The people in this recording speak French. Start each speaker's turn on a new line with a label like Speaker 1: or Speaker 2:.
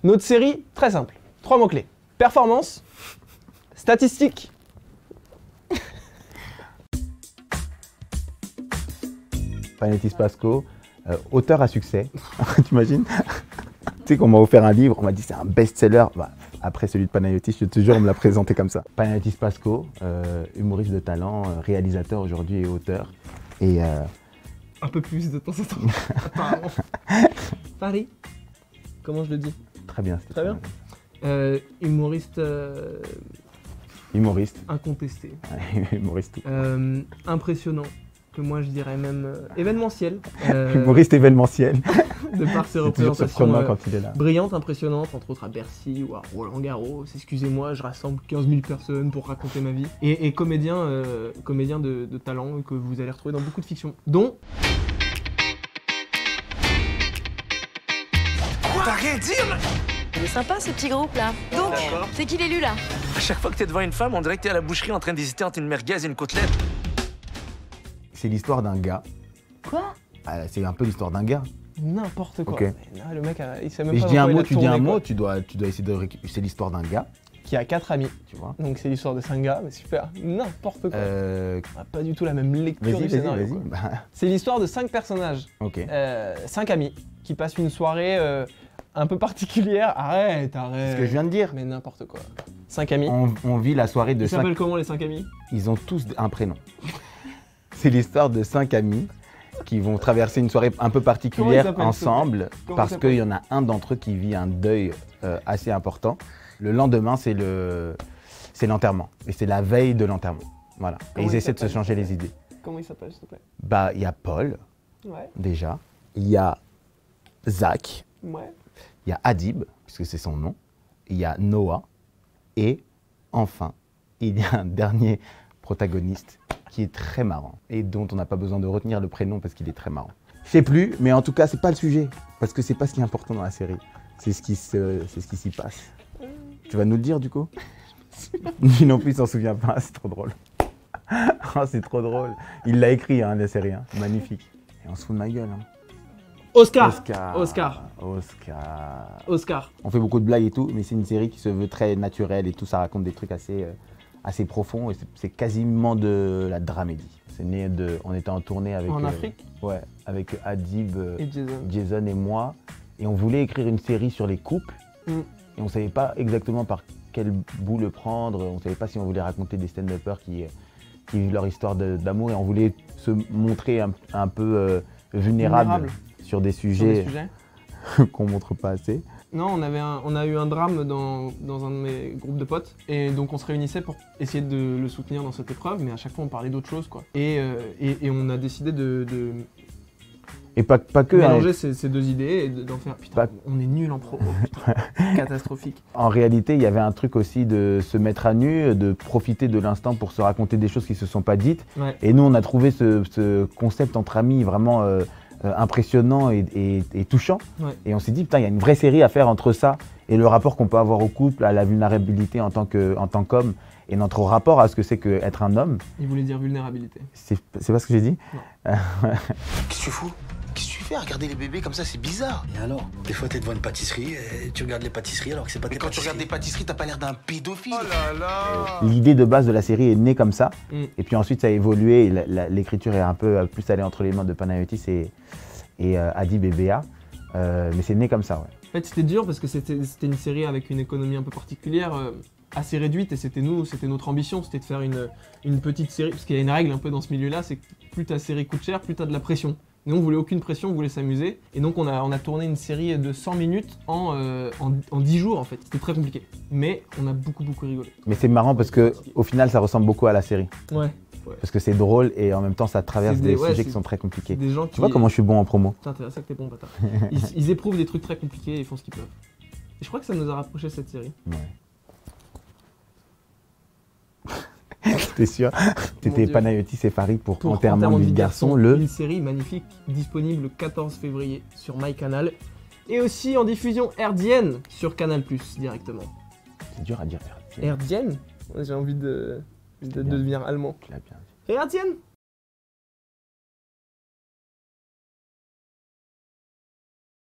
Speaker 1: Notre série, très simple. 3 mots-clés. Performance, statistique.
Speaker 2: Panayotis Pasco, auteur à succès. T'imagines? Tu sais qu'on m'a offert un livre, on m'a dit c'est un best-seller. Bah, après celui de Panayotis, je te jure, on me l'a présenté comme ça. Panayotis Pasco, humoriste de talent, réalisateur aujourd'hui et auteur. Et
Speaker 1: Un peu plus de temps en temps, apparemment. Paris. Comment je le dis?
Speaker 2: très bien.
Speaker 1: Très bien. Humoriste
Speaker 2: Humoriste.
Speaker 1: incontesté.
Speaker 2: Humoriste.
Speaker 1: Impressionnant. Que moi je dirais même événementiel.
Speaker 2: Humoriste événementiel.
Speaker 1: De par ses
Speaker 2: C'est toujours
Speaker 1: représentations
Speaker 2: surprenant quand il est là.
Speaker 1: brillantes, impressionnantes, entre autres à Bercy ou à Roland-Garros. Excusez-moi, je rassemble 15 000 personnes pour raconter ma vie. Et comédien, comédien de talent que vous allez retrouver dans beaucoup de fictions, dont...
Speaker 3: T'as rien à dire?
Speaker 4: Il est sympa ce petit groupe là. Donc, c'est qui l'élu là?
Speaker 3: À chaque fois que t'es devant une femme, on dirait que t'es à la boucherie en train d'hésiter entre une merguez et une côtelette.
Speaker 2: C'est l'histoire d'un gars.
Speaker 1: Quoi?
Speaker 2: Ah, c'est un peu l'histoire d'un gars.
Speaker 1: N'importe quoi.
Speaker 2: Ok.
Speaker 1: Là, le mec, il sait même
Speaker 2: Mais
Speaker 1: pas
Speaker 2: je dis
Speaker 1: dans
Speaker 2: un
Speaker 1: quoi il
Speaker 2: mot,
Speaker 1: a
Speaker 2: tu dis
Speaker 1: tourné,
Speaker 2: un
Speaker 1: quoi.
Speaker 2: mot, tu dois essayer de récupérer. C'est l'histoire d'un gars,
Speaker 1: Qui a 4 amis.
Speaker 2: tu vois.
Speaker 1: Donc c'est l'histoire de 5 gars, mais super. N'importe quoi. On a pas du tout la même lecture du scénario. Quoi.
Speaker 2: Bah,
Speaker 1: C'est l'histoire de 5 personnages.
Speaker 2: ok.
Speaker 1: 5 amis qui passent une soirée un peu particulière. Arrête.
Speaker 2: C'est ce que je viens de dire.
Speaker 1: Mais n'importe quoi. 5 amis.
Speaker 2: On vit la soirée de
Speaker 1: Ils
Speaker 2: 5.
Speaker 1: s'appellent comment les 5 amis?
Speaker 2: Ils ont tous un prénom. C'est l'histoire de 5 amis qui vont traverser une soirée un peu particulière
Speaker 1: s'appellent,
Speaker 2: ensemble
Speaker 1: Comment
Speaker 2: parce
Speaker 1: ils
Speaker 2: qu'il y en a un d'entre eux qui vit un deuil assez important. Le lendemain, c'est l'enterrement. Et c'est la veille de l'enterrement. Voilà. Et
Speaker 1: Comment
Speaker 2: ils
Speaker 1: ils
Speaker 2: essaient de se
Speaker 1: s'appellent,
Speaker 2: changer les idées.
Speaker 1: Comment il s'appelle, s'il te plaît?
Speaker 2: Bah, il y a Paul,
Speaker 1: Ouais.
Speaker 2: déjà. Il y a Zach.
Speaker 1: Ouais.
Speaker 2: Il y a Adib, puisque c'est son nom. Il y a Noah. Et enfin, il y a un dernier protagoniste qui est très marrant et dont on n'a pas besoin de retenir le prénom parce qu'il est très marrant. Je sais plus, mais en tout cas, c'est pas le sujet parce que c'est pas ce qui est important dans la série. C'est ce qui s'y passe. Tu vas nous le dire du coup? Lui non plus, il s'en souvient pas. C'est trop drôle. Oh, c'est trop drôle. Il l'a écrit, hein, la série. Hein. Magnifique. Et on se fout de ma gueule. Hein.
Speaker 1: Oscar.
Speaker 2: Oscar.
Speaker 1: Oscar.
Speaker 2: Oscar.
Speaker 1: Oscar.
Speaker 2: On fait beaucoup de blagues et tout, mais c'est une série qui se veut très naturelle et tout. Ça raconte des trucs assez profonds et c'est quasiment de la dramédie. C'est né on était en tournée avec...
Speaker 1: En Afrique?
Speaker 2: Ouais, avec Adib,
Speaker 1: Et Jason.
Speaker 2: Jason et moi. Et on voulait écrire une série sur les couples.
Speaker 1: Mm.
Speaker 2: Et on savait pas exactement par quel bout le prendre. On savait pas si on voulait raconter des stand-uppers qui vivent leur histoire d'amour. Et on voulait se montrer un peu vulnérable sur des
Speaker 1: Sur des
Speaker 2: sujets qu'on montre pas assez.
Speaker 1: Non, on a eu un drame dans un de mes groupes de potes et donc on se réunissait pour essayer de le soutenir dans cette épreuve, mais à chaque fois on parlait d'autre chose quoi. Et on a décidé de
Speaker 2: Et pas que.
Speaker 1: mélanger
Speaker 2: hein,
Speaker 1: ces deux idées et d'en faire. Putain, on est nul en promo, putain, catastrophique.
Speaker 2: En réalité, il y avait un truc aussi de se mettre à nu, de profiter de l'instant pour se raconter des choses qui se sont pas dites.
Speaker 1: Ouais.
Speaker 2: Et nous, on a trouvé ce concept entre amis vraiment impressionnant et touchant.
Speaker 1: Ouais.
Speaker 2: Et on s'est dit, putain, il y a une vraie série à faire entre ça et le rapport qu'on peut avoir au couple, à la vulnérabilité en tant qu'homme et notre rapport à ce que c'est qu'être un homme.
Speaker 1: Il voulait dire vulnérabilité.
Speaker 2: C'est pas ce que j'ai dit?
Speaker 5: Qu'est-ce que tu fous? Qu'est-ce que tu fais? Regarder les bébés comme ça, c'est bizarre.
Speaker 6: Et alors? Des fois, t'es devant une pâtisserie et tu regardes les pâtisseries alors que c'est pas
Speaker 5: Mais
Speaker 6: des
Speaker 5: quand tu
Speaker 6: pâtisseries.
Speaker 5: regardes des pâtisseries, t'as pas l'air d'un pédophile.
Speaker 2: L'idée de base de la série est née comme ça.
Speaker 1: Mm.
Speaker 2: Et puis ensuite, ça a évolué. Et l'écriture est un peu plus allée entre les mains de Panayotis et Adib et Béa. Mais c'est né comme ça, ouais.
Speaker 1: En fait, c'était dur parce que c'était une série avec une économie un peu particulière, assez réduite, et c'était notre ambition, c'était de faire une petite série, parce qu'il y a une règle un peu dans ce milieu-là, c'est que plus ta série coûte cher, plus t'as de la pression. Nous, on voulait aucune pression, on voulait s'amuser, et donc on a tourné une série de 100 minutes en 10 jours, en fait. C'était très compliqué, mais on a beaucoup rigolé.
Speaker 2: Mais c'est marrant parce que au final, ça ressemble beaucoup à la série.
Speaker 1: Ouais.
Speaker 2: Parce que c'est drôle et en même temps, ça traverse
Speaker 1: C'est
Speaker 2: des
Speaker 1: ouais,
Speaker 2: sujets
Speaker 1: c'est
Speaker 2: qui sont très compliqués.
Speaker 1: Des gens qui...
Speaker 2: Tu vois comment je suis bon en promo?
Speaker 1: C'est intéressant que t'es bon, bâtard. Ils éprouvent des trucs très compliqués et ils font ce qu'ils peuvent. Et je crois que ça nous a rapproché cette série.
Speaker 2: Ouais. T'es sûr? T'étais
Speaker 1: Dieu.
Speaker 2: Panayotis et Farid pour
Speaker 1: Pour
Speaker 2: Enterrement de vie de garçon,
Speaker 1: une série magnifique, disponible le 14 février sur MyCanal. Et aussi en diffusion hertzienne sur Canal+, directement.
Speaker 2: C'est dur à dire.
Speaker 1: Hertzienne? Ouais, j'ai envie de
Speaker 2: bien.
Speaker 1: devenir allemand.
Speaker 2: Tu l'as bien dit.
Speaker 1: Hertzienne?